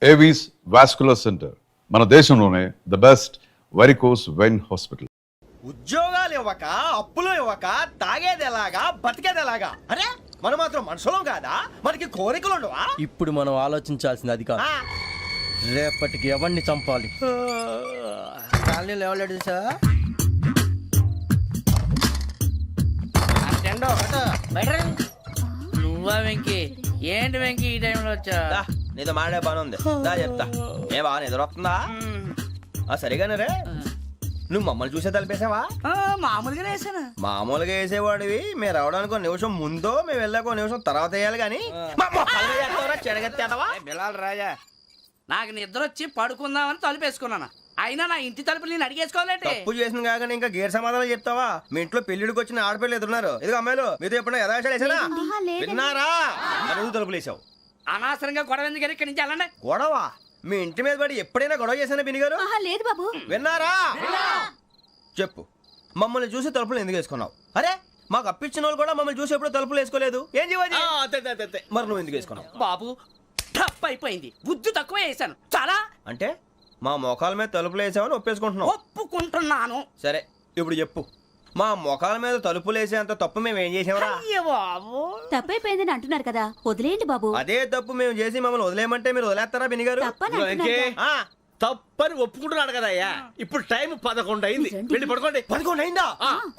Avis vascular centre మన దేశంలోనే the best varicose vein hospital. ఉద్యోగాలు ఇవ్వక అప్పులు ఇవ్వక తాగేది ఎలాగా బతికేది ఎలాగా? అరే మనం మాత్రం మనుషులం కాదా? మనకి కోరికలు ఉండవా? ఇప్పుడు మనం ఆలోచించాల్సింది అది కాదు, రేపటికి ఎవరిని చంపాలి. కాలనీలో ఎవరు సార్? నువ్వా వెంకీ? ఏంటి వెంకీ ఈ టైంలో వచ్చా? నీతో మాడే పని ఉంది, దా చెప్తా. ఏ బాగా నిద్రొస్తుందా? సరిగానే రే, నువ్వు మమ్మల్ని చూసే తలిపేసావా? మామూలుగానే వేసాను. మామూలుగా వేసేవాడివి, మేము రావడానికి ఒక నిమిషం ముందో మేము వెళ్ళాక ఒక నిమిషం తర్వాత వేయాలి కానీ బిలాల్ రాజా, నాకు నిద్ర వచ్చి పడుకుందామని తలుపు వేసుకున్నాను. అయినా నా ఇంటి తలుపులు నేను అడిగేసుకోవాలంటే తప్పు చేసిన కాక ఇంకా గేర్ సమాధానం చెప్తావా? మీ ఇంట్లో పెళ్లిడికి వచ్చిన ఆడపిల్లలు ఎదురున్నారు. ఇదిగో అమ్మాయిలు, మీతో ఎప్పుడైనా యథాశాలు వేసానా? విన్నారా? అడుగు తలుపులు వేసావు. అనవసరంగా గొడవ ఎందుకు? ఇక్కడి నుంచి వెళ్ళండి. గొడవ? మీ ఇంటి మీద పడి ఎప్పుడైనా గొడవ చేశానా బిని గారు? లేదు బాబు. విన్నారా? చెప్పు, మమ్మల్ని చూసి తలుపులు ఎందుకు వేసుకున్నావు? అరే మాకు అప్పించిన వాళ్ళు కూడా మమ్మల్ని చూసి ఎప్పుడు తలుపులు వేసుకోలేదు. ఏం చేయాలి? మరి నువ్వు ఎందుకు వేసుకున్నావు? బాబు టప్ అయిపోయింది, బుద్ధి తక్కువ వేసాను చాలా. అంటే మా మోకాల మీద తలుపులు వేసామని ఒప్పేసుకుంటున్నావు? ఒప్పుకుంటున్నాను. సరే ఇప్పుడు చెప్పు, మా మొఖాల మీద తలుపులు వేసేంత తప్పు మేము ఏం చేసామరా? బాబు తప్పైపోయిందని అంటున్నారు కదా, వదిలేయండి బాబు. అదే తప్పు మేము చేసి మమ్మల్ని వదిలేయమంటే మీరు వదిలేస్తారా బినిగారు? తప్పని అంటున్నారు. తప్పని ఒప్పుకుంటున్నాడు కదా అయ్యా. ఇప్పుడు టైం 11 అయింది, వెళ్ళి పడుకోండి. 11 అయిందా?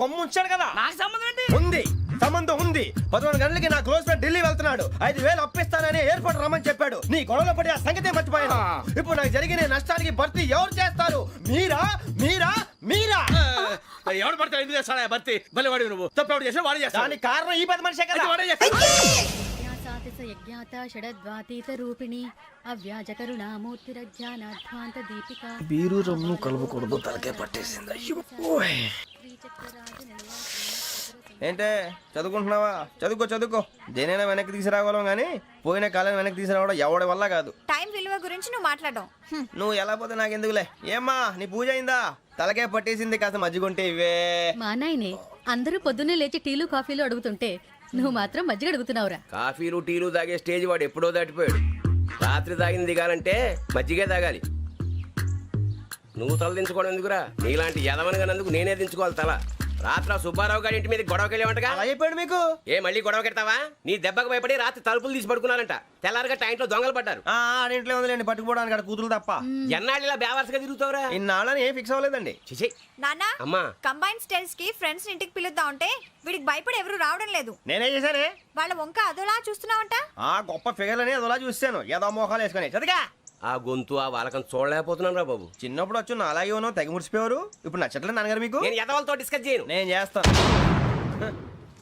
కొమ్ము ఉంచాడు కదా. నాకు సంబంధం ఏంటి? ఉంది, సంబంధం ఉంది. 11 గంటలకి నా క్లోజ్ ఫ్రెండ్ ఢిల్లీ వెళ్తున్నాడు. 5,000 అప్పిస్తానని ఎయిర్పోర్ట్ రమ్మని చెప్పాడు. నీ గొడవలో పడి ఆ సంగతే మర్చిపోయాను. ఇప్పుడు నాకు జరిగిన నష్టానికి భర్తీ ఎవరు చేస్తారు? మీరా మీరా మీరా? ఎవడు పడితే ఎందుకు చేస్తాడా భర్తీ? మళ్ళీ వాడి నువ్వు తప్పు ఎవడు చేసా వాడు చేస్తా. దానికి కారణం ఈ 10 మనిషే కదా. వాడే చేస్తాడు. యజ్ఞాత షడద్వాతీత రూపిణి అవ్యాజ కరుణామూర్తిరజ్ఞానాధ్వాంత దీపిక. బీరు రమ్ము కలుపుకూడదు, తలకే పట్టేసింది. ఏంటే చదువుకుంటున్నావా? చదువుకో చదువుకో. దేనైనా వెనక్కి తీసుకురావాలం కానీ పోయిన కాలం వెనక్కి తీసుకురావడం ఎవడి వల్ల కాదు. టైం విలువ గురించి నువ్వు మాట్లాడడం. నువ్వు ఎలా పోతే నాకెందుకులే. ఏమ్మా నీ పూజ అయిందా? తలకే పట్టేసింది, కాస్త మజ్జిగుంటే ఇవే. మా నాయనే అందరూ పొద్దున్నే లేచి టీలు కాఫీలు అడుగుతుంటే నువ్వు మాత్రం మజ్జిగ అడుగుతున్నావురా. కాఫీలు టీలు తాగే స్టేజ్ వాడు ఎప్పుడో దాటిపోయాడు. రాత్రి తాగింది దిగాలంటే మజ్జిగే తాగాలి. నువ్వు తల దించుకోవడం ఎందుకురా? నీలాంటి యదవనగానందుకు నేనే దించుకోవాలి తల. రాత్రి సుబ్బారావు గారి ఇంటి మీద గొడవకి వెళ్ళేవంటగా. అలా చెప్పాడు మీకు? ఏ మళ్ళీ గొడవ కెడతావా? నీ దెబ్బకు భయపడి రాత్రి తలుపులు తీసి పడుకున్నారంట. తెల్లారగా టైంట్లో దొంగలు పడ్డారు. ఆడింట్లో ఉందిలేండి, పట్టుకుపోవడానికి అక్కడ కూతురు తప్ప. ఎన్నాళ్ళు ఇలా బేవర్స్గా తిరుగుతావురా? ఇన్నాళ్ళని ఏం ఫిక్స్ అవ్వలేదండి. చిచి నాన్న, అమ్మా, కంబైన్ స్టైల్స్ కి ఫ్రెండ్స్ ఇంటికి పిలుద్దాం అంటే వీడికి భయపడి ఎవరు రావడం లేదు. నేనేం చేశానే? వాళ్ళ వంక అదోలా చూస్తున్నావంట. ఆ గొప్ప ఫిగర్లని అదోలా చూస్తాను, ఏదో మోహాలు వేసుకొని. చదిగా ఆ గొంతు ఆ వాలకం చూడలేకపోతున్నాను రా బాబు. చిన్నప్పుడు వచ్చి నా అలాగే ఉన్నావు, తెగ ముడిచిపోయారు. ఇప్పుడు నచ్చట్లేదు నాన్నగారు మీకు? నేను యదవలతో డిస్కస్ చేయను. నేను చేస్తాను.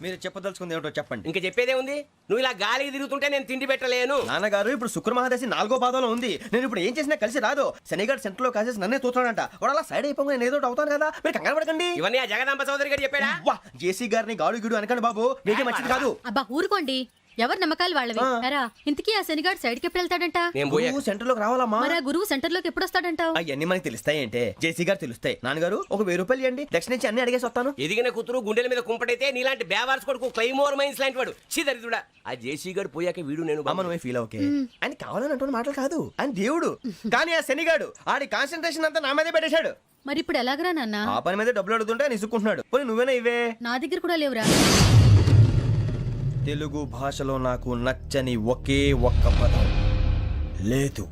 మీరు చెప్పదలుచుకుంది ఏమిటో చెప్పండి. ఇంకా చెప్పేదే ఉంది. నువ్వు ఇలా గాలికి తిరుగుతుంటే నేను తిండి పెట్టలేను. నాన్నగారు ఇప్పుడు శుక్ర మహాదశి 4వ పాదంలో ఉంది. నేను ఇప్పుడు ఏం చేసినా కలిసి రాదు. శనిగారు సెంటర్ లో కాసేసి నన్నే చూస్తున్నాడంట. వాడు అలా సైడ్ అయిపోయి నేను ఏదో అవుతాను కదా, మీరు కంగారు పడకండి. ఇవన్నీ ఆ జగదాంబ చౌదరి గారు చెప్పాడా? జేసీ గారిని గాడు గిడు అనకండి బాబు, మీకే మంచిది కాదు. అబ్బా ఊరుకోండి, ఎవరి నమ్మకాలు వాళ్ళవి. ఇంతకీ ఆ శనిగాడు సైడ్ కి ఎప్పుడు వెళ్తాడంట? సెంటర్ లోకి రావాలమ్మా. మరి ఆ గురువు సెంటర్ లోకి ఎప్పుడు వస్తాడంటావు? అవన్నీ మనకి తెలుస్తాయి అంటే జేసీ గారు తెలుస్తాయి. నాన్నగారు ఒక 1000 రూపాయలు ఇవ్వండి, దక్షిణ నుంచి అన్ని అడిగేసి వస్తాను. ఎదిగిన కూతురు గుండెల మీద కుంపటైతే నీలాంటి బేవార్స్ కొడుకు క్లైమోర్ మైన్స్ లాంటి వాడు చీదరిదుడా. ఆ జేసీ గారు పోయాక వీడు నేను అమ్మ నువ్వే ఫీల్ ఓకే. ఆయన కావాలని అంటున్న మాటలు కాదు, ఆయన దేవుడు. కానీ ఆ శనిగాడు ఆడి కాన్సన్ట్రేషన్ అంతా నా మీదే పెట్టేశాడు. మరి ఇప్పుడు ఎలాగరా నాన్న? ఆ పని మీద డబ్బులు అడుగుతుంటే ఆయన ఇసుక్కుంటున్నాడు. పోనీ నువ్వేనా ఇవే? నా దగ్గర కూడా లేవురా. తెలుగు భాషలో నాకు నచ్చని ఒకే ఒక్క పదం లేదు.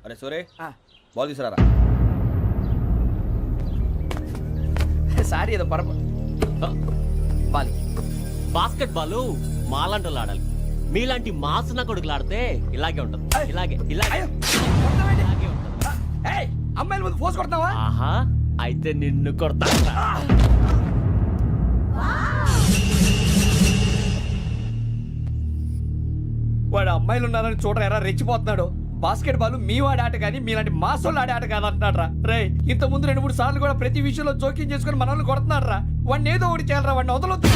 అరే సోరే, బాల్ తీసుకురారా. సారీ ఏదో బాస్కెట్ బాల్ మాలాంటి ఆడాలి. మీలాంటి మాసన కొడుకులు ఆడితే ఇలాగే ఉంటుంది. ఇలాగే ఇలాగే అమ్మాయిల ముందు ఫోర్స్ కొడతావా? ఆహా, అయితే నిన్ను కొడతా. వాడు అమ్మాయిలు ఉన్నారని చూడరా ఎలా రెచ్చిపోతున్నాడు. బాస్కెట్ బాల్ మీ వాడి ఆట కానీ మీలాంటి మాసోళ్ళు ఆడే ఆట కాదు అంటున్నాడు రా. రే ఇంత ముందు 2-3 సార్లు కూడా ప్రతి విషయంలో జోక్యం చేసుకుని మనల్ని కొడుతున్నాడు రా. వాడిని ఏదో ఒకటి చేయాలరా, వాడిని వదలొద్దు.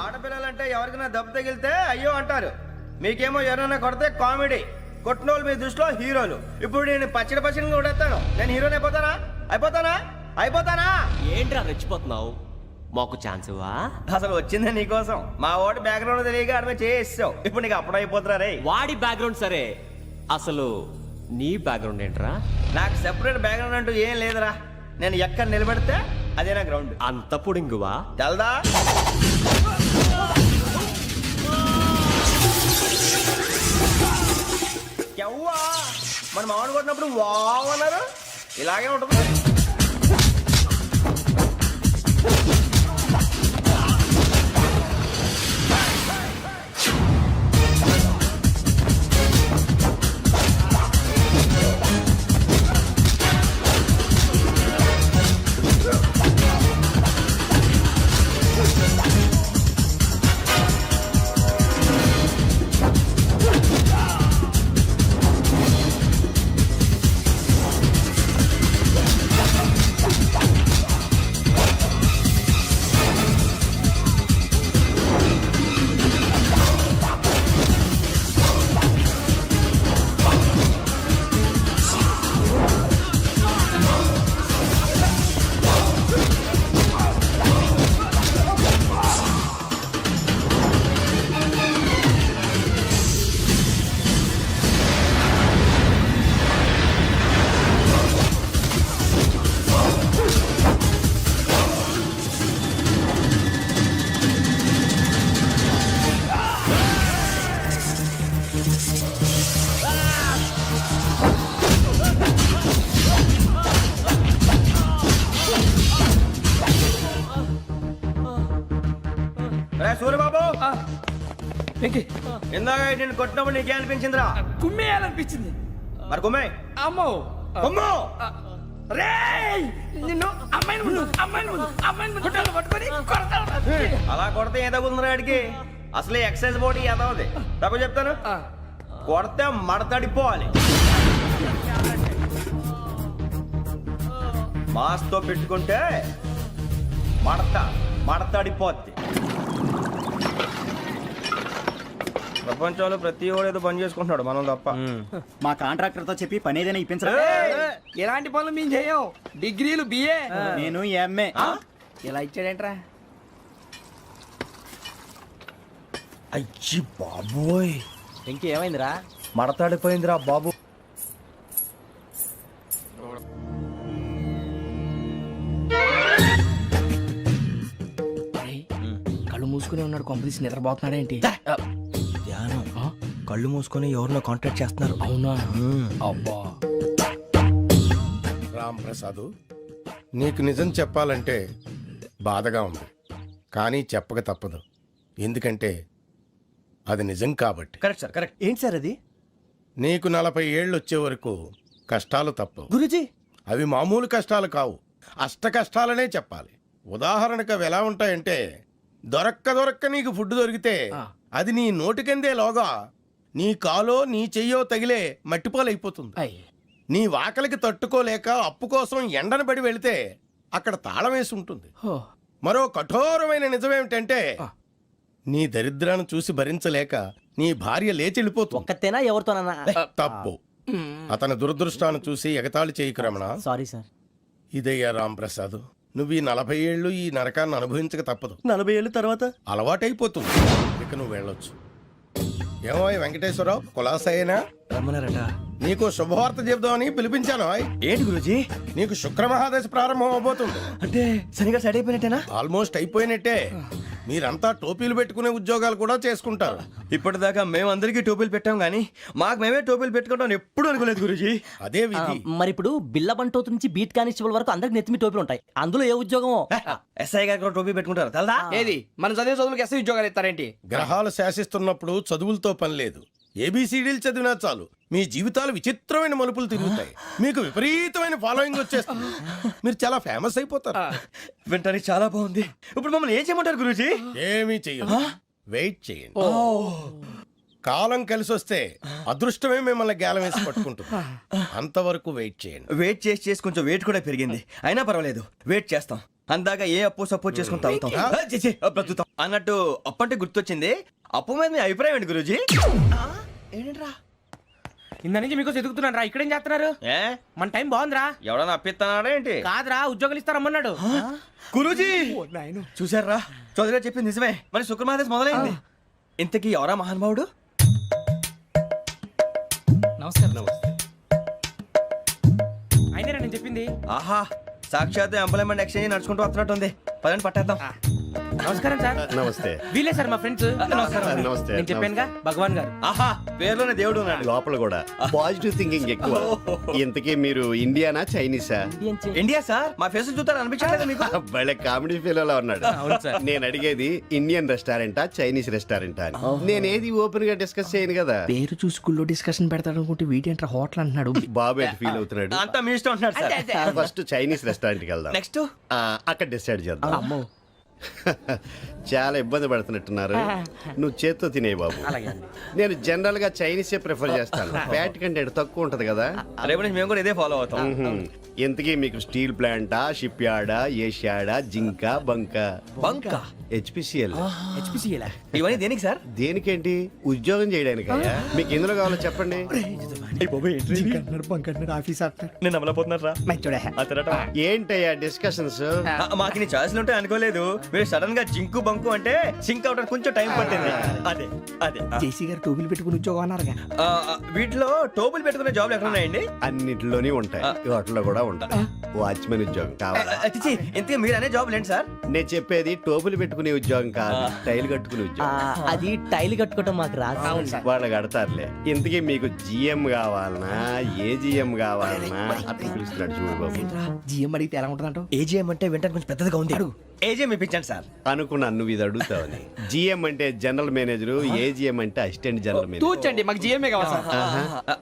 ఆడపిల్లలంటే ఎవరికైనా దెబ్బ తగిలితే అయ్యో అంటారు, మీకేమో ఎవరైనా కొడితే కామెడీ. కొట్టినోళ్ళు మీ దృష్టిలో హీరోలు. ఇప్పుడు నేను పచ్చడి పచ్చడిగా కొడేస్తాను, నేను హీరోని అయిపోతానా? ఏంట్రా రెచ్చిపోతున్నావు? మాకు ఛాన్స్ ఇవ్వా? అసలు వచ్చిందే నీకోసం. మా ఓటు బ్యాక్గ్రౌండ్ తెలియక ఆడమే చేసావు. ఇప్పుడు నీకు అప్పుడు అయిపోతున్నా రే. వాడి బ్యాక్గ్రౌండ్ సరే, అసలు నీ బ్యాక్గ్రౌండ్ ఏంట్రా? నాకు సెపరేట్ బ్యాక్గ్రౌండ్ అంటూ ఏం లేదురా. నేను ఎక్కడ నిలబెడితే అదే నా గ్రౌండ్. అంత పుడింగువా? తెల్దా? ఎవ్వా మన మామిడి కొట్టినప్పుడు వావ్ అన్నారు, ఇలాగే ఉంటుంది. సూర్యబాబు, వెంకీ, ఇందాక నేను కొట్టినప్పుడు నీకే అనిపించిందిరా? కుమ్మేయాలనిపించింది. మరి కుమ్మే. అమ్మో కుమ్ము. రేయ్, నిన్ను అమ్మాయిని గుడ్డలు పట్టుకొని కొడతాను. అలా కొడితే ఏ తగ్గుతుందిరా ఆడికి? అసలే ఎక్సైజ్ బాడీ ఏదవుది. తప్పు చెప్తాను, కొడితే మడతడిపోవాలి. మాస్తో పెట్టుకుంటే మడతడిపోద్ది. ప్రపంచంలో ప్రతి వాడు ఏదో పని చేసుకుంటున్నాడు, మనం తప్ప. మా కాంట్రాక్టర్ తో చెప్పి పని ఏదైనా ఇప్పించరా? ఎలాంటి పనులు మేము చేయం. డిగ్రీలు బిఏ, నేను ఎంఏ. ఇలా ఇచ్చాడేంట్రా? అయ్యి బాబోయ్, ఇంకేమైందిరా? మడతాడిపోయిందిరా బాబు. కళ్ళు మూసుకుని ఉన్నాడు, కొంపదీసి నిద్రపోతున్నాడేంటి? ధ్యానం. కళ్ళు మూసుకొని ఎవరినో కాంటాక్ట్ చేస్తున్నారు. అవునా? అబ్బా. రామ్ ప్రసాద్, నీకు నిజం చెప్పాలంటే బాధగా ఉంది, కానీ చెప్పక తప్పదు. ఎందుకంటే అది నిజం కాబట్టి. Correct sir, correct. ఏంటి సార్ అది? నీకు 40 ఏళ్ళు వచ్చే వరకు కష్టాలు తప్పవు. గురుజీ, అవి మామూలు కష్టాలు కావు, అష్ట కష్టాలనే చెప్పాలి. ఉదాహరణకు అవి ఎలా ఉంటాయంటే, దొరక్క నీకు ఫుడ్ దొరికితే అది నీ నోటికందే లోగా నీ కాలో నీ చెయ్యో తగిలే మట్టిపాలైపోతుంది. నీ వాకలికి తట్టుకోలేక అప్పు కోసం ఎండను పడి వెళితే అక్కడ తాళం వేసి ఉంటుంది. మరో కఠోరమైన నిజమేమిటంటే, నీ దరిద్రాన్ని చూసి భరించలేక నీ భార్య లేచి వెళ్ళిపోతుంది. ఒక్కతేనా ఎవరితోనన్నా? తప్పు. అతని దురదృష్టాన్ని చూసి ఎగతాళి చేయకు రమణ. Sorry sir. ఇదయ్యా రాంప్రసాద్, నువ్వు ఈ 40 ఏళ్ళు ఈ నరకాన్ని అనుభవించక తప్పదు. 40 ఏళ్ళ తర్వాత అలవాటైపోతుంది. ఇక నువ్వు వెళ్ళొచ్చు. ఏమో వెంకటేశ్వరరావు, కులాసైనా రమ్మన్నారట. నీకు శుభవార్త చెబుదామని పిలిపించాను. ఏంటి గురుజీ? నీకు శుక్రమహాదశ ప్రారంభం అవబోతుంది. అంటే సరిగా సెట్ అయిపోయినట్టేనా? ఆల్మోస్ట్ అయిపోయినట్టే. మీరంతా టోపీలు పెట్టుకునే ఉద్యోగాలు కూడా చేసుకుంటారు. ఇప్పటిదాకా మేమందరికీ టోపీలు పెట్టాం కానీ మాకు మేమే టోపీలు పెట్టుకుంటాం ఎప్పుడు అనుకోలేదు గురుజీ. అదే విధి. మరి ఇప్పుడు బిల్ల బంటోతు నుంచి బీట్ కానిస్టేబుల్ వరకు అందరికి నెత్తిమి టోపీలు ఉంటాయి. అందులో ఏ ఉద్యోగం? ఎస్ఐ గారు కూడా టోపీ పెట్టుకుంటారు తెలదా? ఏది మన చదివే చదువులకు ఎస్ఐ ఉద్యోగాలు ఇస్తారేంటి? గ్రహాలు శాసిస్తున్నప్పుడు చదువులతో పని లేదు. ఏబిసిడీలు చదివినా చాలు మీ జీవితాలు విచిత్రమైన మలుపులు తిరుగుతాయి. మీకు విపరీతమైన ఫాలోయింగ్ వచ్చేస్తుంది. మీరు చాలా ఫేమస్ అయిపోతారు. వింటానికి చాలా బాగుంది. ఇప్పుడు మమ్మల్ని ఏం చేయమంటారు గురూజీ? ఏమీ చెయ్యదు, వెయిట్ చేయండి. కాలం కలిసి వస్తే అదృష్టమే మిమ్మల్ని గేలం వేసి పట్టుకుంటుంది. అంతవరకు వెయిట్ చేయండి. వెయిట్ చేసి కొంచెం వెయిట్ కూడా పెరిగింది. అయినా పర్వాలేదు, వెయిట్ చేస్తాం. అందాక ఏ అప్పు సపోర్ట్ చేసుకుని తాగుతాం బ్రతుకుతాం అన్నట్టు అప్పు అంటే గుర్తొచ్చింది. అప్పు మీద మీ అభిప్రాయం ఏంటి గురూజీ? ఏంటరా ఇంత నుంచి మీకు ఎదుగుతున్నాను రా. ఇక్కడేం చేస్తున్నారు? ఏ మన టైం బాగుందిరా. ఎవడన్నా అప్పిస్తున్నాడా ఏంటి? కాదురా, ఉద్యోగాలు ఇస్తారమ్మన్నాడు. గురూజీ చూసారా, చౌదరిగా చెప్పింది నిజమే. మరి శుక్రమాదేశ్ మొదలైంది. ఇంతకీ ఎవరా మహానుభావుడు? నమస్కారం. అయినా నేను చెప్పింది. ఆహా, సాక్షాత్ ఎంప్లాయ్మెంట్ ఎక్స్చేంజ్ నడుచుకుంటూ వస్తున్నట్టు ఉంది. పదండి పట్టేద్దాం. నమస్కారం సార్. నమస్తే. వీలే సార్ మా ఫ్రెండ్స్. నమస్తే. నేను చెప్పానుగా భగవాన్ గారు. ఆహా, పేరులోనే దేవుడు ఉన్నాడు. లోపల కూడా పాజిటివ్ థింకింగ్ ఎక్కువ. ఇంతకీ మీరు ఇండియానా చైనీసా? India sir. మా ఫేస్ చూస్తారు అనిపించలేదు మీకు? భలే కామెడీ ఫీల్ ఉన్నాడు. అవును సార్. నేను అడిగేది ఇండియన్ రెస్టారెంటా చైనీస్ రెస్టారెంటా అని. నేను ఏది ఓపెన్ గా డిస్కస్ చేయను కదా. పేరు చూసి స్కూల్లో డిస్కషన్ పెడతాడు అనుకుంటే వీటేంట్రా హోటల్ అంటున్నాడు. బాబు ఎట్ ఫీల్ అవుతున్నాడు. అంతా మీ ఇష్టం ఉంటున్నారు సార్. ఫస్ట్ చైనీస్ రెస్టారెంట్ కి వెళ్దాం. నెక్స్ట్ అక్కడ డిసైడ్ చేద్దాం. అమ్మో. చాలా ఇబ్బంది పడుతున్నట్టున్నారు. నువ్వు చేత్తో తినే బాబు. అలాగే. నేను జనరల్ గా చైనీసే ప్రిఫర్ చేస్తాను. ఫ్యాట్ కంటెంట్ తక్కువ ఉంటది కదా. రేపు నుంచి మేము కూడా ఇదే ఫాలో అవుతాం. ఇంతకీ మీకు స్టీల్ ప్లాంటా, షిప్ యార్డా, ఏషియాడా, జింక, బంకా? బంక హెచ్పిసిఎల్. ఇవన్నీ దేనికి సార్? దేనికేంటి? ఉద్యోగం చేయడానికి. మీకు ఎందులో కావాలో చెప్పండి. నేను అమలపోతున్నారా? ఏంటయ్యా డిస్కషన్స్? మాకు నీ ఛాయిస్లు ఉంటాయి అనుకోలేదు. మీరు సడన్ గా జింకు బంకు అంటే సింక్ అవడానికి కొంచెం టైం పట్టింది. అదే అదే జేసీ గారు టోబీలు పెట్టుకుని ఉద్యోగం అన్నారుగా. వీటిలో టోపులు పెట్టుకునే జాబ్లు ఎక్కడ ఉన్నాయండి? అన్నిటిలోనే ఉంటాయి. వాటిలో కూడా ఉంటాయి. వాచ్మెన్ ఉద్యోగం కావాలా? ఇంతకీ మీరు అనే జాబ్ ఏంటి సార్? నేను చెప్పేది టోపులు పెట్టుకునే ఉద్యోగం కాదు, టైల్ కట్టుకునే ఉద్యోగం. అది టైల్ కట్టుకోవటం మాకు రాదు. వాళ్ళు కడతారులే. ఇంతకీ మీకు జిఎం కావాలనా, ఏ జిఎం కావాలనా? అట్లా పిలుస్తున్నాడు చూడు బాబు. జిఎం అడిగితే ఎలా ఉంటుందంట? ఏజీఎం అంటే వెంటనే కొంచెం పెద్దదిగా ఉంది. ఏజీఎం ఇప్పించండి సార్. అనుకున్నాను నువ్వు ఇది అడుగుతావని. జిఎం అంటే జనరల్ మేనేజర్, ఏజిఎం అంటే అసిస్టెంట్ జనరల్ మేనేజర్. తూచండి, మాకు జిఎంఏ కావాలి సార్.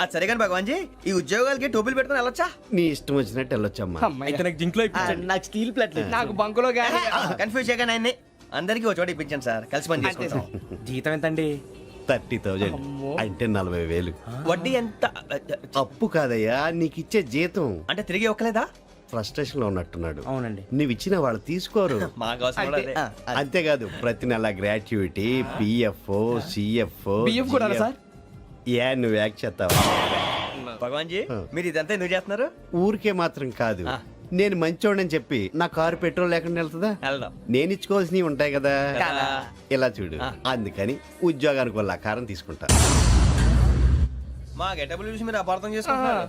అది సరే కానీ భగవాన్ జీ, ఈ ఉద్యోగాలకి టోపులు పెట్టుకుని వెళ్ళొచ్చా? నీ ఇష్టం వచ్చినట్టు వెళ్ళొచ్చమ్మా. అయితే నాకు జింక్ లో నాకు స్టీల్ ప్లేట్ నాకు బంకులో గానీ. కన్ఫ్యూజ్ చేయగానే ఆయన్ని అందరికీ ఒక చోట ఇప్పించండి సార్. కలిసి పని చేసుకుంటాం. జీతం ఎంతండి? 30,000 అంటే 40,000. వడ్డీ ఎంత? అప్పు కాదయ్యా, నీకు ఇచ్చే జీతం. అంటే తిరిగి ఒక్కలేదా? ఫ్రస్ట్రేషన్ లో ఉన్నట్టున్నాడు. అవునండి. నువ్వు ఇచ్చిన వాళ్ళు తీసుకోరు. మాకు అవసరం కూడా అదే. అంతేకాదు ప్రతి నెల గ్రాట్యుటీ, పిఎఫ్, సిఎఫ్. బియ్యం కూడా సార్? ఏ నువ్వు యాక్ట్ చేస్తావా? భగవాన్ జీ, మీరు ఇదంతా ఎందుకు చేస్తున్నారు? ఊరికే మాత్రం కాదు. నేను మంచోడని చెప్పి నా కారు పెట్రోల్ లేకుండా వెళ్తుందా? వెళ్దాం. నేను ఇచ్చుకోవాల్సినవి ఉంటాయి కదా. కదా. ఇలా చూడు, అందుకని ఉద్యోగానికి వాళ్ళ ఆకారం తీసుకుంటా. మా గెటబుల్ చూసి మీరు అపార్థం చేసుకుంటున్నారు.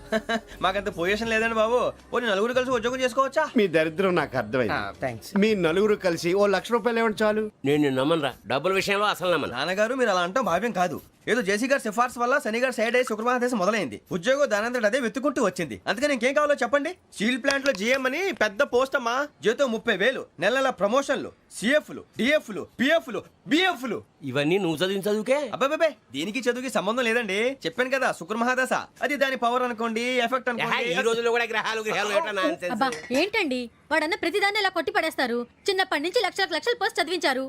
మాకంత పొజిషన్ లేదండి బాబు. ఓ నలుగురు కలిసి ఉద్యోగం చేసుకోవచ్చా? మీ దరిద్రం నాకు అర్థమైంది. థ్యాంక్స్. మీ నలుగురు కలిసి ఓ ₹1,00,000 ఇవ్వండి చాలు. నేను నమ్మనరా, డబ్బుల విషయంలో అసలు నమ్మను. నాన్నగారు మీరు అలా అంటాం భావ్యం కాదు. ఏదో జేసీ గారి సిఫార్సు వల్ల శని గారు సైడ్ అయ్యి శుక్రవారం మొదలైంది. ఉద్యోగం దానంతటి అదే వెతుకుంటూ వచ్చింది. అందుకని ఇంకేం కావాలో చెప్పండి. స్టీల్ ప్లాంట్ లో జీఎం అని పెద్ద పోస్ట్ అమ్మా. జీతం 30,000, నెల నెల ప్రమోషన్లు, సిఎఫ్లు, డిఎఫ్లు, పిఎఫ్లు, బిఎఫ్లు. ఇవన్నీ నువ్వు చదివిన చదువుకే. అబ్బాబే, దీనికి చదువుకి సంబంధం లేదండి. చెప్పాను కదా, శుక్ర మహాదశ. అది దాని పవర్ అనుకోండి, ఎఫెక్ట్ ఈ అనుకోండి. రోజుల్లో కూడా గ్రహాలు ఏటా nonsense? అబ్బా ఏంటండి వాడన్న ప్రతిదాన్ని ఇలా కొట్టి పడేస్తారు. చిన్నప్పటి నుంచి లక్షల పోస్ట్ చదివించారు.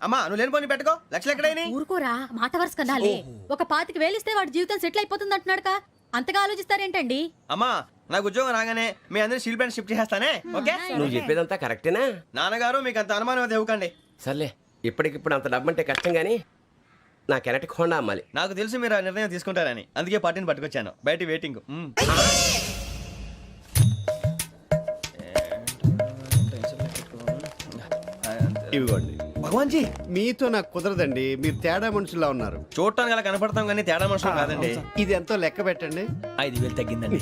అమ్మా నువ్వు లేని పోనీ పెట్టుకో. లక్షలు ఎక్కడైనా ఊరుకోరా, మాట వరుస కదాలే. ఒక 25,000 ఇస్తే వాడి జీవితం సెటిల్ అయిపోతుంది అంటున్నాడుగా. అంతగా ఆలోచిస్తారేంటండి? అమ్మా నాకు ఉద్యోగం రాగానే మీ అందరూ స్టీల్ ప్లాంట్ షిఫ్ట్ చేస్తానే. ఓకే? నువ్వు చెప్పేదంతా కరెక్టేనా? నాన్నగారు మీకు అంత అనుమానం అయితే ఇవ్వకండి. సర్లే, ఇప్పటికిప్పుడు అంత డబ్బు అంటే కష్టం కానీ నా కెనటిక్ హోండా అమ్మాలి. నాకు తెలుసు మీరు ఆ నిర్ణయం తీసుకుంటారని, అందుకే పార్టీని పట్టుకొచ్చాను. బయట వెయిటింగ్. ఇవ్వండి. భగవాన్ జీ, మీతో నాకు కుదరదండి. మీరు తేడా మనుషుల్లా ఉన్నారు. చూడటానికి అలా కనపడతాం కానీ తేడా మనుషులు కాదండి. ఇది ఎంతో లెక్క పెట్టండి. 5,000 తగ్గిందండి.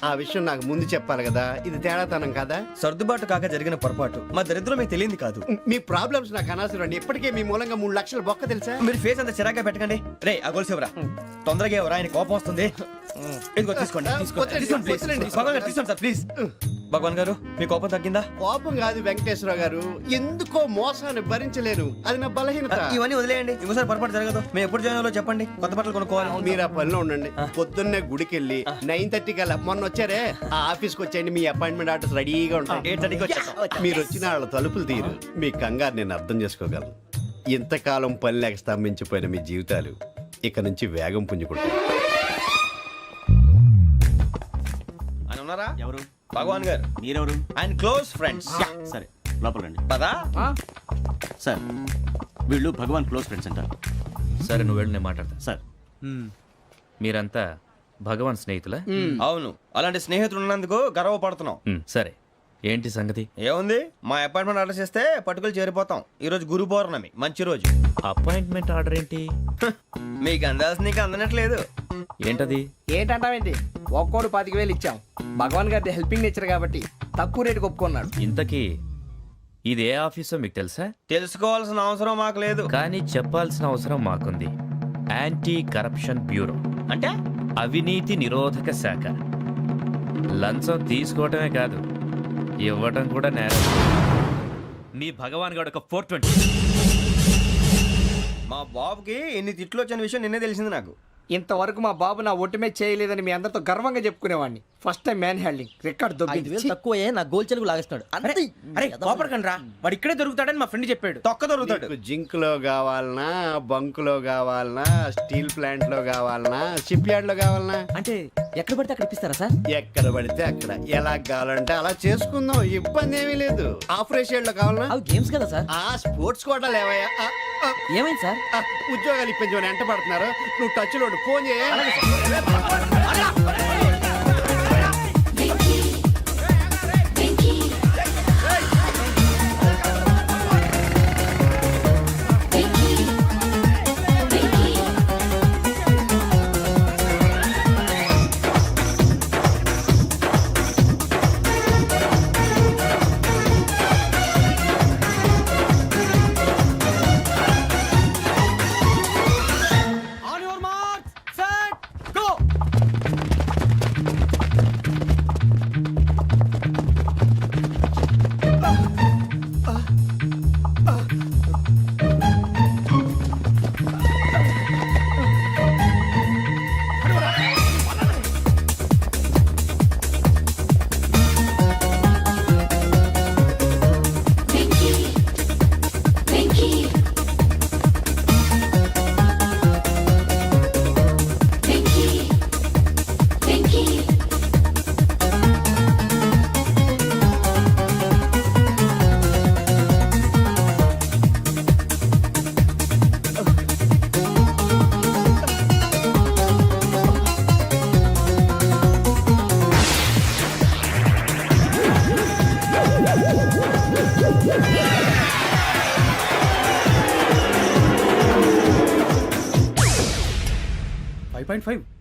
ఆ విషయం నాకు ముందు చెప్పాలి కదా. ఇది తేడాతనం కాదా? సర్దుబాటు కాక జరిగిన పొరపాటు. మా దరిద్రం మీకు తెలియంది కాదు. మీ ప్రాబ్లమ్స్ నాకు అనవసరం అండి. ఇప్పటికే మీ మూలంగా 3 లక్షలు బొక్క తెలుసా? మీరు ఫేస్ అంత చిరాగ్గా పెట్టకండి. రే ఆ గొలుసు ఎవరా? తొందరగా ఎవరా? ఆయన కోపం వస్తుంది. ఇదిగో తీసుకోండి. తీసుకోండి, please. భగవాన్ గారు తీసుకోండి సార్, ప్లీజ్. భగవాన్ గారు మీ కోపం తగ్గిందా? కోపం కాదు వెంకటేశ్వరరావు గారు, ఎందుకో మోసాన్ని భరించలేను. అది నా బలహీనత. ఇవన్నీ వదిలేయండి. ఇంకోసారి పొరపాటు జరగదు. మేము ఎప్పుడు జాయిన్ అవ్వాలో చెప్పండి. కొత్త బట్టలు కొనుక్కోవాలి. మీరు ఆ పనిలో ఉండండి. పొద్దున్నే గుడికి వెళ్ళి 9:30 కల్లా, మొన్న వచ్చారే ఆ ఆఫీస్కి వచ్చేయండి. మీ అపాయింట్మెంట్ ఆర్డర్స్ రెడీగా ఉంటాయి. 8:30కి వచ్చేస్తాం. మీరు వచ్చిన వాళ్ళ తలుపులు తీరు. మీ కంగారు నేను అర్థం చేసుకోగలను. ఇంతకాలం పని లేక స్తంభించిపోయిన మీ జీవితాలు ఇక నుంచి వేగం పుంజుకుంటాయి. ఆయన ఉన్నారా? ఎవరు? భగవాన్ గారు. మీరెవరు? ఆయన క్లోజ్ ఫ్రెండ్స్. సరే, లోపల రండి. పదా సార్ వీళ్ళు భగవాన్ క్లోజ్ ఫ్రెండ్స్ అంటారు. సరే నువ్వు వెళ్ళి నేను మాట్లాడతా. సార్ మీరంతా భగవాన్ స్నేహితులా? అవును, అలాంటి స్నేహితులు ఉన్నందుకు గర్వపడుతున్నాం. సరే ఏంటి సంగతి? ఏముంది, మా అపాయింట్మెంట్ ఆర్డర్ చేస్తే పట్టుకులు చేరిపోతాం. ఈ రోజు గురు పౌర్ణమి, మంచి రోజు. అపాయింట్మెంట్ ఆర్డర్ ఏంటి? మీకు అందాల్సిన నీకు అందనట్లేదు. ఏంటది? ఏంటంటావేంటి? ఒక్కోడు 25,000 ఇచ్చాం. భగవాన్ గారి హెల్పింగ్ నేచర్ కాబట్టి తక్కువ రేటుకి ఒప్పుకున్నాడు. ఇంతకీ ఇది ఏ ఆఫీసో మీకు తెలుసా? తెలుసుకోవాల్సిన అవసరం మాకు లేదు. కానీ చెప్పాల్సిన అవసరం మాకుంది. యాంటీ కరప్షన్ బ్యూరో, అంటే అవినీతి నిరోధక శాఖ. లంచం తీసుకోవటమే కాదు, ఇవ్వటం కూడా నేరం. మీ భగవాన్ గారు ఒక 420. మా బాబుకి ఎన్ని తిట్లు వచ్చిన విషయం నిన్నే తెలిసింది నాకు. ఇంతవరకు మా బాబు నా ఒట్టుమే చేయలేదని మీ అందరితో గర్వంగా చెప్పుకునేవాడిని. First time man handing record 5,000 తక్కువే నా గోల్ చెలుగు లాగేస్తున్నాడు. అరే కోపడకండి రా, వాడు ఇక్కడే దొరుకుతాడని మా ఫ్రెండ్ చెప్పాడు. తొక్క దొరుకుతాడు. మీకు జింక్ లో కావాలనా, బంక్ లో కావాలనా, స్టీల్ ప్లాంట్ లో కావాలనా, షిప్ యార్డ్ లో కావాలనా? అంటే ఎక్కడ పడితే అక్కడ ఇప్పిస్తారా సార్? ఎక్కడ పడితే అక్కడ, ఎలా కావాలంటే అలా చేసుకుందాం, ఇబ్బంది ఏమీ లేదు. ఆపరేషన్ లో కావాలనా? అవి గేమ్స్ కదా సార్. ఆ స్పోర్ట్స్ కోటాలు ఏవయ్యా? ఏమైంది సార్? ఉద్యోగాలు ఇప్పించమని ఎంట పడుతున్నారు. నువ్వు టచ్ లో ఫోన్ చేయ.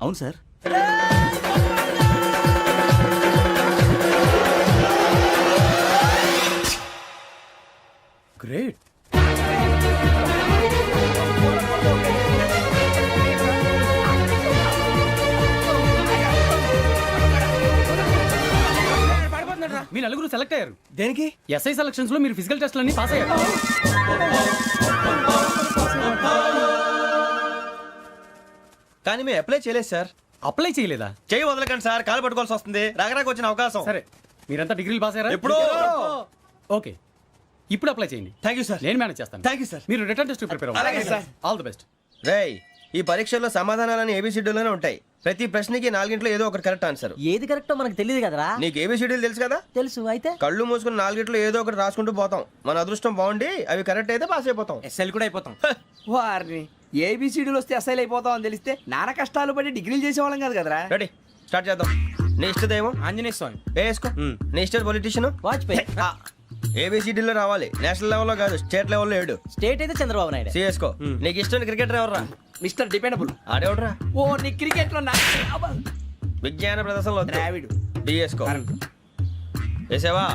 అవును సార్. గ్రేట్. మీ నలుగురు సెలెక్ట్ అయ్యారు. దేనికి? ఎస్ఐ సెలక్షన్స్ లో మీరు ఫిజికల్ టెస్ట్ అన్ని పాస్ అయ్యారు. కానీ మేము అప్లై చేయలేదు సార్. అప్లై చేయలేదా? చేయి వదలకండి సార్, కాలు పట్టుకోవాల్సి వస్తుంది. రాగరాకు వచ్చిన అవకాశం. సరే, మీరంతా డిగ్రీలు పాస్ అయ్యారా? ఎప్పుడో. ఓకే, ఇప్పుడు అప్లై చేయండి. Thank you sir. నేను మేనేజ్ చేస్తాను. Thank you sir. మీరు రిటర్న్ టెస్ట్ ప్రిపేర్ అలాగే అవ్వండి. సార్. All the best. రేయ్, ఈ పరీక్షల్లో సమాధానాలని ఏబిసిడ్యూల్లోనే ఉంటాయి. ప్రతి ప్రశ్నకి 4 ఏదో ఒకటి కరెక్ట్ ఆన్సర్. ఏది కరెక్టో మనకు తెలియదు కదరా. నీకు ఏబిసిడ్యూల్ తెలుసు కదా? తెలుసు. అయితే కళ్ళు మూసుకుని 4 ఏదో ఒకటి రాసుకుంటూ పోతాం. మన అదృష్టం బాగుండి అవి కరెక్ట్ అయితే పాస్ అయిపోతాం. ఎస్ఎల్ కూడా అయిపోతాం. వారిని ఏబిసిడీలు వస్తే ఎస్ఐలు అయిపోతాం అని తెలిస్తే నాన్న కష్టాలు పడి డిగ్రీలు చేసేవాళ్ళం కాదు కదరా. రెడీ, స్టార్ట్ చేద్దాం. నీ ఇష్టదేమో ఆంజనేయ స్వామి. వేసుకో. నీ ఇష్ట పొలిటీషియన్ వాజ్పేయి. ఏబిసిడీలో రావాలి. నేషనల్ లెవెల్లో కాదు, స్టేట్ లెవెల్లో 7. స్టేట్ అయితే చంద్రబాబు నాయుడు. సిఎస్కో. నీకు ఇష్టం క్రికెటర్ ఎవర్రా? Mister dependable. ఆడేవడరా? ఓ నీ క్రికెట్ లో విజ్ఞాన ప్రదర్శనలో ద్రావిడు. డిఎస్కో. వేసావా?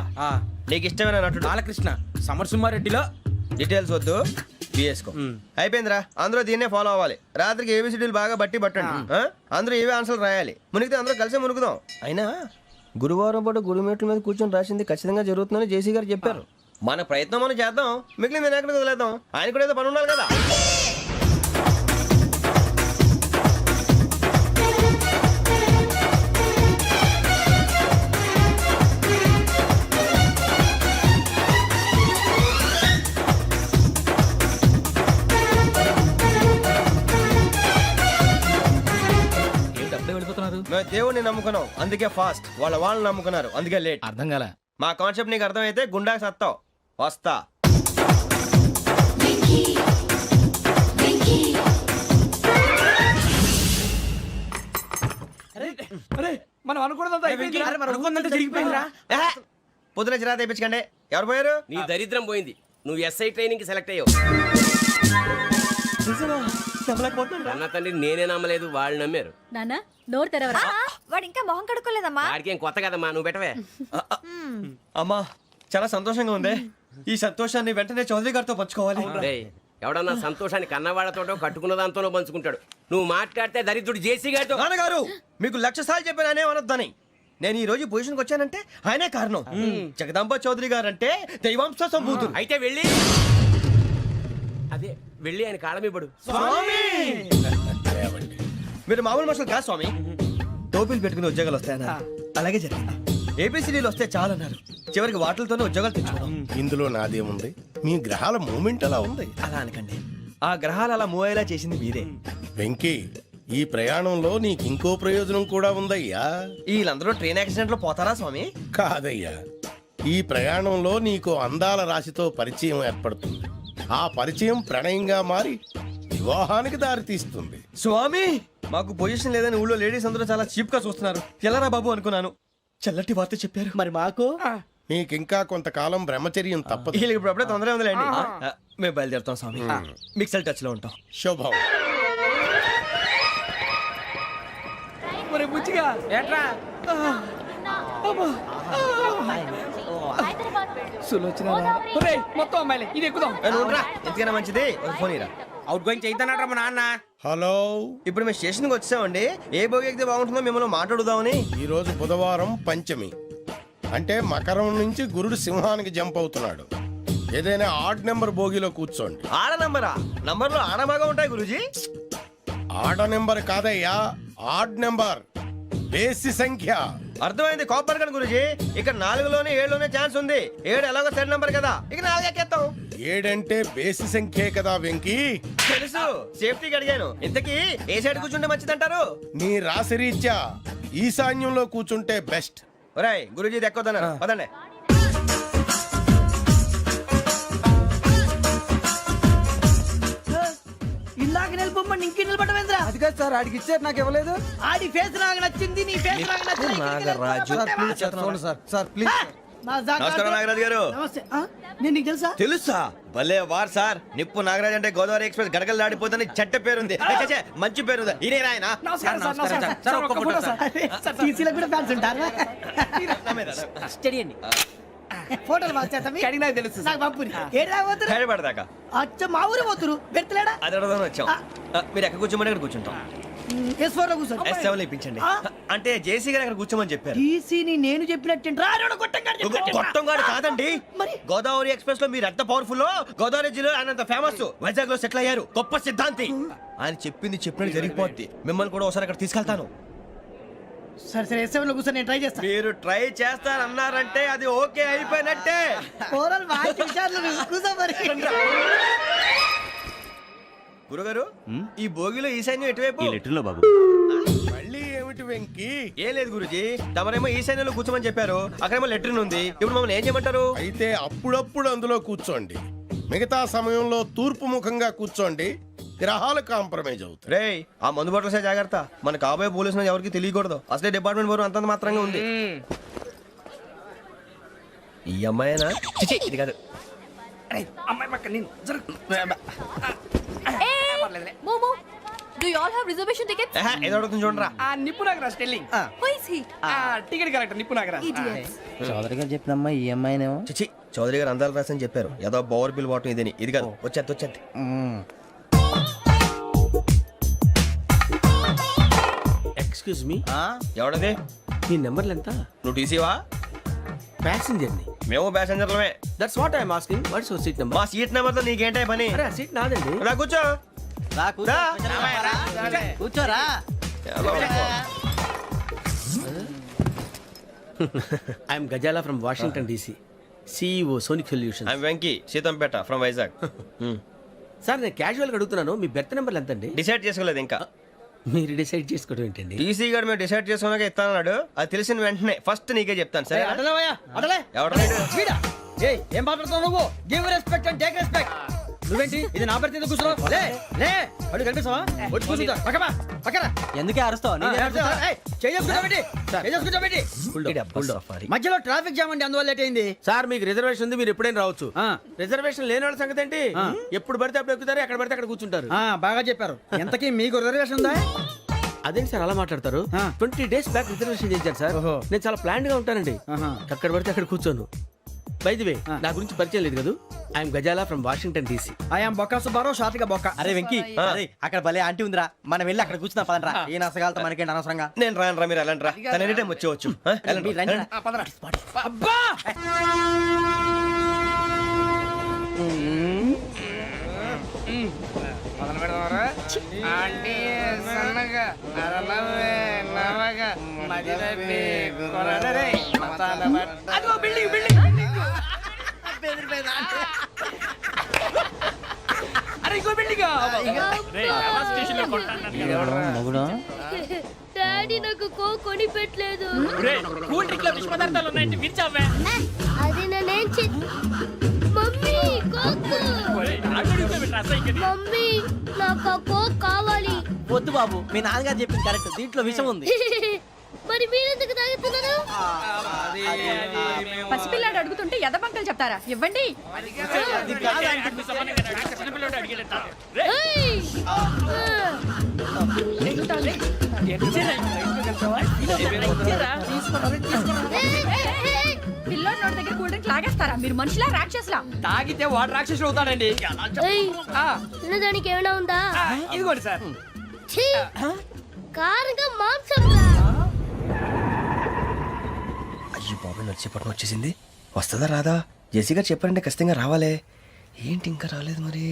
నీకు ఇష్టమైన నటుడు? బాలకృష్ణ. సమర్సుమారెడ్డిలో డీటెయిల్స్ వద్దు, బిఎస్కో. అయిపోయిందిరా, అందరూ దీన్నే ఫాలో అవ్వాలి. రాత్రికి ఏబిసిడీలు బాగా బట్టి పట్టండి. అందరూ ఏవే ఆన్సర్లు రాయాలి. మునిగితే అందరూ కలిసే మునుగుదాం. అయినా గురువారం పాటు గురుమేట్ల మీద కూర్చొని రాసింది ఖచ్చితంగా జరుగుతుందని జేసీ గారు చెప్పారు. మన ప్రయత్నం మనం చేద్దాం, మిగిలింది నేను ఎక్కడికి వదిలేద్దాం. ఆయన కూడా ఏదో పని ఉండాలి కదా. మేము దేవుడిని నమ్ముకున్నాం, అందుకే ఫాస్ట్. వాళ్ళని నమ్ముకున్నారు, అందుకే లేట్. అర్థం కాల. మా కాన్సెప్ట్ నీకు అర్థమైతే గుండా సత్తావు. వస్తా. అరే మనం అనుకున్నదంతా అయిపోయిందిరా. జరిగిపోయిందిరా. పొద్దున చిరా తెప్పించకండి. ఎవరు పోయారు? నీ దరిద్రం పోయింది. నువ్వు ఎస్ఐ ట్రైనింగ్ కి సెలెక్ట్ అయ్యావు. అన్న తండ్రి నేనే నమ్మలేదు, వాళ్ళు నమ్మారు. నాన్న నోరు తెరవరా. వాడు ఇంకా మొహం కడుక్కోలేదమ్మా. వాడికి ఏం కొత్త కదమ్మా, నువ్వు పెట్టవే. అమ్మా చాలా సంతోషంగా ఉంది. ఈ సంతోషాన్ని వెంటనే చౌదరి గారితో పంచుకోవాలి. రేయ్, ఎవడన్నా సంతోషాన్ని కన్నవాళ్లతోటో కట్టుకున్న దాంతోనో పంచుకుంటాడు. నువ్వు మాట్లాడితే దరిద్రుడు జేసీ గారితో. నాన్నగారు మీకు 1,00,000 సార్లు చెప్పాను అనే అనొద్దని. నేను ఈ రోజు పొజిషన్కి వచ్చానంటే ఆయనే కారణం. జగదాంబ చౌదరి గారు అంటే దైవాంశ సంభూతుడు. అయితే వెళ్ళి అదే వెళ్ళి ఆయన కాళ్ళమివ్వడు. మీరు మామూలు మనుషులు కాదు స్వామి. టోపీలు పెట్టుకుని ఉద్యోగాలు వస్తాయన్నారు, అలాగే జరిగింది. ఏబిసిడీలు వస్తే చాలన్నారు, చివరికి వాటిలతోనే ఉద్యోగాలు తెచ్చుకున్నాం. ఇందులో నాదేముంది? మీ గ్రహాల మూమెంట్ అలా ఉంది. అలా అనకండి, ఆ గ్రహాలు అలా మూవ్ అయ్యేలా చేసింది మీరే. వెంకీ, ఈ ప్రయాణంలో నీకు ఇంకో ప్రయోజనం కూడా ఉందయ్యా. వీళ్ళందరూ ట్రైన్ యాక్సిడెంట్ లో పోతారా స్వామి? కాదయ్యా, ఈ ప్రయాణంలో నీకు అందాల రాశితో పరిచయం ఏర్పడుతుంది. ఆ పరిచయం ప్రణయంగా మారి వివాహానికి దారితీస్తుంది. స్వామి మాకు పొజిషన్ లేదని ఊళ్ళో లేడీస్ అందరూ చాలా చీప్ గా చూస్తున్నారు. ఎలారా బాబు అనుకున్నాను. చల్లటి వార్త చెప్పారు. మరి మాకు నీకింకా కొంతకాలం బ్రహ్మచర్యం తప్పదు. వీళ్ళకి ఇప్పుడు అప్పుడే తొందరగా ఉందిలేండి. మేము బయలుదేరుతాం స్వామి. మిక్సెల్ టచ్ లో ఉంటాం. శుభం. మరి బుచ్చిగా ఏట్రా సులోచన మొత్తం అమ్మాయిలే, ఇది ఎక్కుదాం. ఎందుకైనా మంచిది ఫోన్ ఇరా. అవుట్ గోయింగ్ చేద్దానట్రా మా నాన్న. హలో, ఇప్పుడు మేము స్టేషన్కి వచ్చామండి. ఏ బోగి ఎక్కితే బాగుంటుందో మిమ్మల్ని మాట్లాడుదామని. ఈరోజు బుధవారం పంచమి, అంటే మకరం నుంచి గురుడు సింహానికి జంప్ అవుతున్నాడు. ఏదైనా ఆడ్ నెంబర్ బోగిలో కూర్చోండి. ఆడ నంబరా? నంబర్లో ఆడ బాగా ఉంటాయి గురూజీ. ఆడ నెంబర్ కాదయ్యా, ఆడ్ నెంబర్, బేసి సంఖ్య. అర్థమైంది. కాపర్ కన్ గురూజీ. ఇక్కడ 4లోనే 7లోనే ఛాన్స్ ఉంది. 7 ఎలాగో సెడ్ నంబర్ కదా, ఇక 4 ఎక్కేస్తాం. 7 అంటే బేసి సంఖ్యే కదా వెంకీ. తెలుసు, సేఫ్టీకి అడిగాను. ఇంతకీ ఏ సైడ్ కూర్చుంటే మంచిదంటారు? నీ రాశి రీత్యా ఈశాన్యంలో కూర్చుంటే బెస్ట్. ఒరేయ్ గురూజీ దెక్కొద్దన్నారు, పదండి. ఇందాక నిలబొమ్మని ఇంకే నిలబడమేంద్రా? అది కాదు సార్, ఆడికి ఇచ్చారు, నాకు ఇవ్వలేదు. ఆడి ఫేస్ నాకు నచ్చింది, నీ ఫేస్ నాకు నచ్చింది. Nagaraju sir please. నమస్కారం నాగరాజు గారు. నమస్తే. నేను నీకు తెలుసా? తెలుసా? భలే వార్ సార్. నిప్పు నాగరాజ్ అంటే గోదావరి ఎక్స్ప్రెస్ గడగలు దాడిపోతుంది చెట్ట పేరుంది. ఛే, మంచి పేరుంది. ఇదే ఆయన. నమస్కారం సార్, నమస్కారం సార్. ఒక్క ఫోటో సార్. టీసీలో కూడా ఫ్యాన్స్ ఉంటారా? స్టడీ అండి. ఫోటోలు బాగా చేస్తాం. కడిగినా తెలుసు సార్. నాకు పంపుని. ఏడా పోతురు? హైదరాబాద్దాకా. అచ్చా, మా ఊరు పోతురు. బెర్తలేడా? అది అడగదామని వచ్చాం. మీరు ఎక్కడ కూర్చోమని అక్కడ కూర్చుంటాం. S4 లో కూర్చోండి. S7 ఇప్పించండి. అంటే జేసీ గారు అక్కడ కూర్చోమని చెప్పారు. టీసీని నేను చెప్పినట్టు గొట్టం గారు కాదండి. మరి? గోదావరి ఎక్స్ప్రెస్ లో మీరు ఎంత పవర్ఫుల్, గోదావరి జిల్లా ఆయన ఫేమస్. వైజాగ్ లో సెటిల్ అయ్యారు. గొప్ప సిద్ధాంతి. ఆయన చెప్పింది చెప్పినట్టు జరిగిపోద్ది. మిమ్మల్ని కూడా ఒకసారి అక్కడ తీసుకెళ్తాను. సరే సరే, S7 లో కూర్చొని నేను ట్రై చేస్తాను. మీరు ట్రై చేస్తారన్నారంటే అది ఓకే అయిపోయినట్టే. ఓవరాల్ బాగా చూశారు. కూర్చో మరి. గురుగారు, ఈ భోగిలో ఈశాన్యం ఎటువైపు? లెటర్లో బాబు. మళ్ళీ ఏమిటి వెంకీ? ఏం లేదు గురుజీ, తమరేమో ఈశాన్యంలో కూర్చోమని చెప్పారు. అక్కడేమో లెట్రిన్ ఉంది. ఇప్పుడు మమ్మల్ని ఏం చేయమంటారు? అయితే అప్పుడప్పుడు అందులో కూర్చోండి. మిగతా సమయంలో తూర్పు ముఖంగా కూర్చోండి. గ్రహాలు కాంప్రమైజ్ అవుతాయి. రేయ్, ఆ మందు బాటలసే జాగ్రత్త. మన కాబోయే పోలీసులు ఎవరికి తెలియకూడదు. అసలే డిపార్ట్మెంట్ బోరు అంతంత మాత్రంగా ఉంది. ఈ అమ్మాయినా? చిచి, ఇది కాదు. అమ్మాయి పక్క నేను momo, do you all have reservation tickets? ఏదో అడుగుతుంది చూడరా. ఆ నిప్పు Nagaraj telling. Who is he? Ticket correct నిప్పు నాగరాజ్. Idiots. చౌదరి గారు చెప్పినమ్మా ఈ అమ్మాయినేమో. చిచి, చౌదరి గారు అందాలు రాసని చెప్పారు. ఏదో బోర్ బిల్ బాటం ఇదని. ఇది కాదు. వచ్చేది. Excuse me, ఎవడది? మీ నెంబర్లు ఎంత? నువ్వు టీసీవా? ప్యాసింజర్ ని. మేము ప్యాసెంజర్లమే. That's what I'm asking. What's your seat number? మా సీట్ నెంబర్ తో నీకేంటే పని? అరే ఆ సీట్ నాదండి. రా కూర్చో. రా. కూర్చోరా. ఎలా ఉన్నావు? I'm Gazala from Washington DC, CEO Sonic solution. I'm Venky, Seethampeta from Vizag. Sir నేను క్యాజువల్గా అడుగుతున్నాను, మీ బెర్త్ నెంబర్లు ఎంత అండి? డిసైడ్ చేసుకోలేదు ఇంకా. మీరు డిసైడ్ చేసుకోవడం ఏంటండి? టీసీ గారు మేము డిసైడ్ చేసుకున్నాక ఇస్తానన్నాడు. అది తెలిసిన వెంటనే ఫస్ట్ నీకే చెప్తాను. సరే అడలేవయ్యా, అడలే. ఎవడ ఏం మాట్లాడుతున్నావు నువ్వు? Give respect and take respect. నువ్వేంటి ఇది నా పరిస్థితి కూర్చున్నావు? లే లే అడుగు కనిపిస్తావా? వచ్చి కూర్చుంటా పక్కమా పక్కన. ఎందుకే అరుస్తావు మధ్యలో ట్రాఫిక్ జామ్ అండి, అందువల్ల లేట్ అయింది. సార్ మీకు రిజర్వేషన్ ఉంది, మీరు ఎప్పుడైనా రావచ్చు. రిజర్వేషన్ లేని వాళ్ళ సంగతి ఏంటి? ఎప్పుడు పడితే అప్పుడు ఎక్కుతారు, ఎక్కడ పడితే అక్కడ కూర్చుంటారు. బాగా చెప్పారు. ఎంతకీ మీకు రిజర్వేషన్ ఉందా? అదేంటి సార్ అలా మాట్లాడతారు? 20 days బ్యాక్ రిజర్వేషన్ చేశారు సార్. నేను చాలా ప్లాన్డ్ గా ఉంటానండి. ఎక్కడ పడితే అక్కడ కూర్చోను. బై ది వే, నా గురించి పరిచయం లేదు కదా. I'm Gazala from Washington DC. I'm Bokka Subbarao, షాతిక బొక్క. అరే వెంకీ, అరే అక్కడ భలే ఆంటీ ఉందిరా, మనం వెళ్ళి అక్కడ కూర్చున్నా పదండ్రా. ఏ నసగాలతో మనకేంటి అనవసరంగా. నేను రాను రా, మీరు వెళ్ళండి రా. తన ఎనీ టైం వచ్చేవచ్చు. మీరు రండి రా. అబ్బా డాడీ నాకు కొని పెట్టలేదు. అది నేనేం మమ్మీ మమ్మీ నాకు కోక్ కావాలి. వద్దు బాబు, మీ నాన్నగారు చెప్పింది కరెక్ట్, దీంట్లో విషయం ఉంది. మరి మీరెందుకు తాగుతున్నారు? పసిపిల్లాడు అడుగుతుంటే ఎదబంకలు చెప్తారా? ఇవ్వండి. పిల్లోడి నోటి దగ్గర కూల్ డ్రింక్ లాగేస్తారా? మీరు మనుషులా రాక్షసులా? తాగితే వాడు రాక్షసుడు అవుతాడండి. దానికి ఏమైనా ఉందా? ఇదిగోండి సార్. కారంగా మాంసం. అయ్యి బాబు, నడిచేపట్నం వచ్చేసింది. వస్తుందా రాదా? జెసీ గారు చెప్పారంటే ఖచ్చితంగా రావాలే. ఏంటి ఇంకా రాలేదు మరి?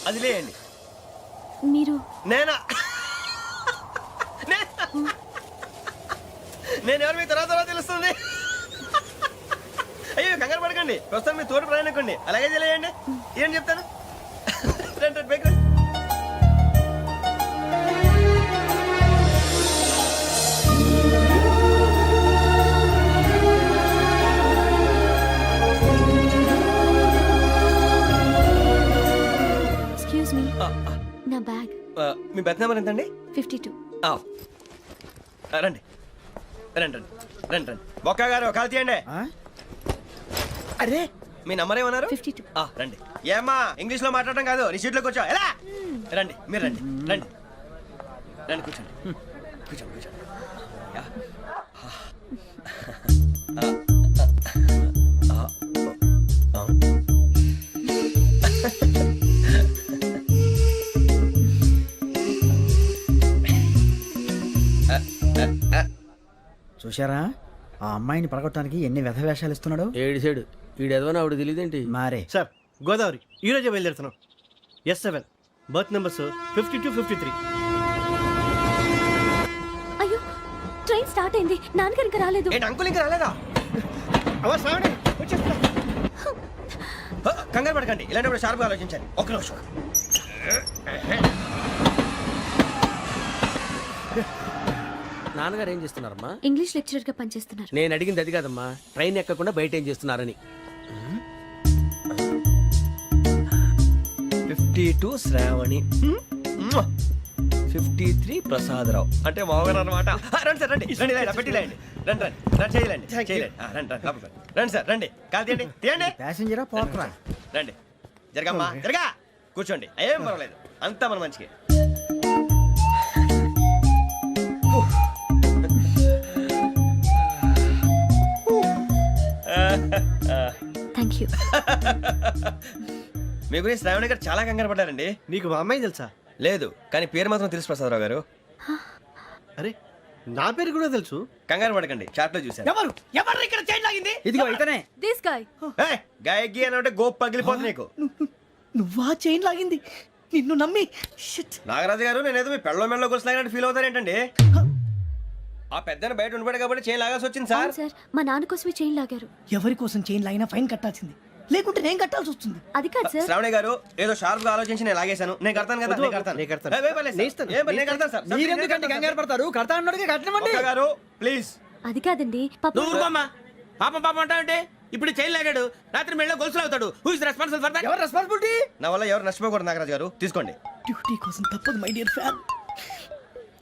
అది లేయండి. మీరు నేనా? నేను ఎవరు మీ తర్వాత తెలుస్తుంది. అయ్యో కంగారు పడకండి, ప్రస్తుతం మీ తోటి ప్రయాణకండి. అలాగే తెలియండి. ఏం చెప్తాను. రండి రండి, పైకి రండి. ఎక్స్క్యూజ్ మీ, నా బ్యాగ్. మీ బెత్ నెంబర్ ఎంతండి? 52. రండి రండి రండి రండి రండి. బొక్క గారు కాల్ తీయండి. అరే మీ నంబర్ ఏమన్నారు? 52. రండి. ఏమ్మా ఇంగ్లీష్ లో మాట్లాడడం కాదు, నీ సీట్లో కూర్చో. ఎలా రండి, మీరు రండి రండి రండి, కూర్చోండి కూర్చోండి కూర్చోండి. చూశారా ఆ అమ్మాయిని పడగొట్టడానికి ఎన్ని వ్యధ వేషాలు ఇస్తున్నాడు? ఏడు సైడు ఈడు ఎదవని ఆవిడ తెలియదేంటి? మారే సార్ గోదావరి ఈరోజే బయలుదేరుతున్నాం. S7 berth numbers 52, 53. అయ్యో, ట్రైన్ స్టార్ట్ అయింది. నాన్నగారు ఇంకా రాలేదు. ఏంటి అంకుల్ ఇంకా రాలేదా? కంగారు పడకండి, ఇలాంటప్పుడు షార్ప్గా ఆలోచించాలి. ఒక్క నిమిషం. నాన్నగారు ఏం చేస్తున్నారమ్మా? ఇంగ్లీష్ లెక్చరర్ గా పనిచేస్తున్నారు. నేను అడిగింది అది కాదమ్మా, ట్రైన్ ఎక్కకుండా బయట ఏం చేస్తున్నారని. 52 శ్రావణి, 53 ప్రసాదరావు అంటే మామగారు అనమాట. రండి సార్ రండి రండి, పెట్టిలేండి. రండి రండి రండి, చేయలేండి చేయలేండి. రండి రండి రండి సార్ రండి, కాలు తీయండి తీయండి. ప్యాసింజరా పోట్రా? రండి, జరగమ్మా జరగా, కూర్చోండి. ఏం పర్వాలేదు, అంతా మన మంచిగా. Thank you. మీ గురించి శ్రావణి గారు చాలా కంగారు పడ్డారండి. నీకు మా అమ్మాయి తెలుసా? లేదు, కానీ పేరు మాత్రం తెలుసు ప్రసాదరావు గారు. అరే నా పేరు కూడా తెలుసు. కంగారు పడకండి, చాట్ లో చూశాను. ఎవరు ఇక్కడ చైన్ లాగింది? ఇదిగో ఇతనే. This guy. గాయకి అని అంటే గోప్ పగిలిపోతుంది నీకు. నువ్వా చైన్ లాగింది? నిన్ను నమ్మి షిట్. నాగరాజు గారు, నేనేదో మీ పెళ్ళ మెళ్ళ గురిసిలాగినట్టు ఫీల్ అవుతారేంటండి? ఆ పెద్దని బయట ఉండిపోయాడు కాబట్టి చేయి లాగాల్సి వచ్చింది సార్. సార్ మా నాన్న కోసమే చైన్ లాగారు. ఎవరి కోసం చైన్ లాగినా ఫైన్ కట్టాల్సింది, లేకుంటే నేను కట్టాల్సి వస్తుంది. అది కాదు సార్. శ్రావణి గారు ఏదో షార్ప్ గా ఆలోచించి నేను లాగేశాను. నేను కడతాను కదా, నేను కడతాను. నేను కడతాను. ఏ, పర్లేదు సార్. ఏ, నేను కడతాను సార్. మీరెందుకంటే కంగారు పడతారు? కడతా అన్నాడుగా కట్టమండి. ఒక్క గారు ప్లీజ్. అది కాదండి పాప. పాపం అంటే ఇప్పుడు చైన్ లాగాడు, రాత్రి మెళ్ళ గొలుసులు అవుతాడు. Who is responsible for that? ఎవరు రెస్పాన్సిబిలిటీ? నా వల్ల ఎవరు నష్టపోకూడదు నాగరాజు గారు, తీసుకోండి. డ్యూటీ కోసం తప్పదు మై డియర్ ఫ్యాన్,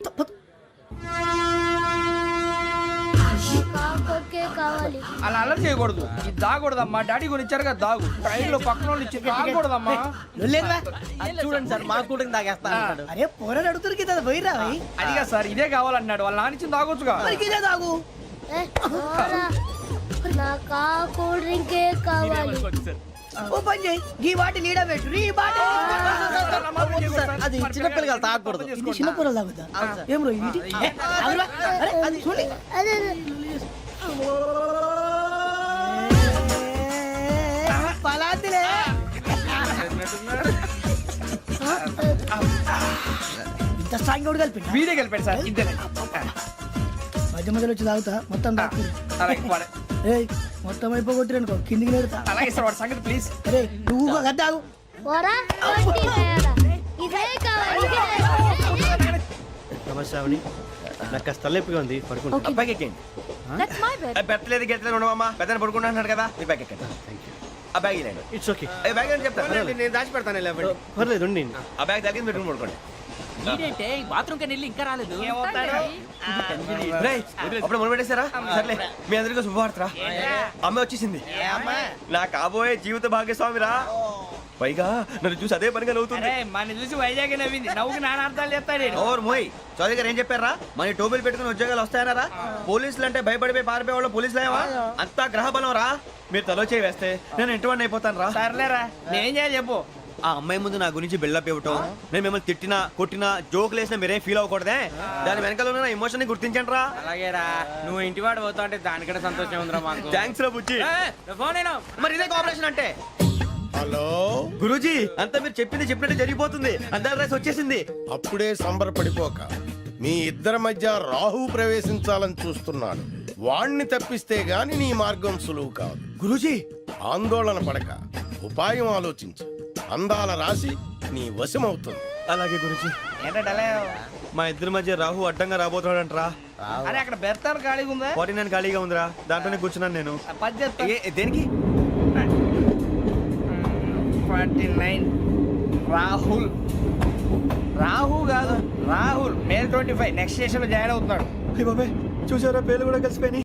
తప్పదు. అలా అలర్ట్ చేయకూడదు. ఇది దాగకూడదమ్మా. డాడీ కొని ఇచ్చారు కదా, దాగు. ట్రైన్ లో పక్కన వాళ్ళు ఇచ్చి దాగకూడదమ్మా. చూడండి సార్, మా కూడా తాగేస్తా అన్నాడు. అరే పోరాడు అడుగుతారు కదా, పోయిరా. అదిగా సార్, ఇదే కావాలన్నాడు. వాళ్ళ నానిచ్చింది తాగొచ్చుగా. ఇదే తాగు. ఓ పని చేయి, ఈ బాటి లీడ పెట్టు. ఈ బాటి అది చిన్నపిల్లలు తాగకూడదు. ఇది చిన్న కూరలు తాగుతా. ఏం రో ఇది? అరే, అది చూడండి. పలాతిలే. ఇంత స్ట్రాంగ్ కూడా కలిపి వీడే కలిపాడు సార్. ఇద్దరే మధ్య మధ్యలో వచ్చి తాగుతా, మొత్తం తాగు. ఏయ్, మొత్తం అయిపోగొట్టిరనుకో కిందికి నేడుతా. అలాగే సార్, వాడి సంగతి ప్లీజ్. అరే నువ్వు కదా తాగు. నమస్కారం. నాకు కాస్త తలెప్పిగా ఉంది, పడుకుంటా. అబ్బాయికి ఎక్కండి. That's my bed. పెట్టలేదు గెట్టలేదు ఉండవమ్మా. పెద్దని పడుకుంటున్నాడు కదా, మీ బ్యాగ్ ఎక్కండి. ఆ బ్యాగ్ ఇలాండి. It's okay. ఏ బ్యాగ్ అని చెప్తాను. నేను దాచి పెడతాను. పర్లేదు ఉండి. ఆ బ్యాగ్ తగ్గింది పెట్టుకుని పడుకోండి. బాత్రూమ్ కని వెళ్ళి ఇంకా రాలేదు. రేయ్, అప్పుడు మొదలు పెట్టేశారా? సర్లే, మీ అందరికీ శుభవార్తరా. అమ్మ వచ్చేసింది. నా కాబోయే జీవిత భాగ్యస్వామిరా. పైగా నన్ను చూసి అదే పనిగా నవ్వుతుంది. మన చూసి వైజాగ్ నవ్వింది. నవ్వుకి నాన్న అర్థాలు చెప్తాడు. ఓర్ మోయ్, చౌదరి గారు ఏం చెప్పారా? మన టోబీలు పెట్టుకుని ఉద్యోగాలు వస్తాయనరా? పోలీసులు అంటే భయపడిపోయి పారిపోయే వాళ్ళు పోలీసులు ఏవా? అంతా గ్రహ బలం రా. మీరు తలో చేయి వేస్తే నేను ఇంటివాడిని అయిపోతాను రా. సర్లేరా, నేనేం చేయాలి చెప్పు. ఆ అమ్మాయి ముందు నా గురించి బిల్డప్ ఇవ్వటం, నేను మిమ్మల్ని తిట్టినా కొట్టినా జోకులు వేసినా మీరేం ఫీల్ అవ్వకూడదే. దాని వెనకాల ఉన్న ఎమోషన్ ని గుర్తించండి రా. అలాగేరా, నువ్వు ఇంటివాడు పోతా అంటే దానికంటే సంతోషం ఉందిరా మాకు. థ్యాంక్స్ రా బుజ్జి. మరి ఇదే కోఆపరేషన్ అంటే. హలో గురూజీ, అంతా మీరు చెప్పింది చెప్పినట్టు జరిగిపోతుంది. అందాల రైస్ వచ్చేసింది. అప్పుడే సంబరపడిపోక, మీ ఇద్దరి మధ్య రాహు ప్రవేశించాలని చూస్తున్నాడు. వాణ్ణి తప్పిస్తే గాని నీ మార్గం సులువు కాదు. గురూజీ, ఆందోళన పడక, ఉపాయం ఆలోచించు. అందాల రాశి నీ వశమవుతుంది. అలాగే గురూజీ. ఏంటంటే మా ఇద్దరి మధ్య రాహు అడ్డంగా రాబోతున్నాడంట్రా. అరే అక్కడ బెర్తాను ఖాళీగా ఉందా? 49 ఖాళీగా ఉందిరా, దాంట్లోనే కూర్చున్నాను నేను. దేనికి? 49 రాహుల్. రాహు కాదు, రాహుల్. మే 25 నెక్స్ట్ స్టేషన్ లో జాయిన్ అవుతున్నాడు. చూసారా, పేర్లు కూడా కలిసిపోయినాయి.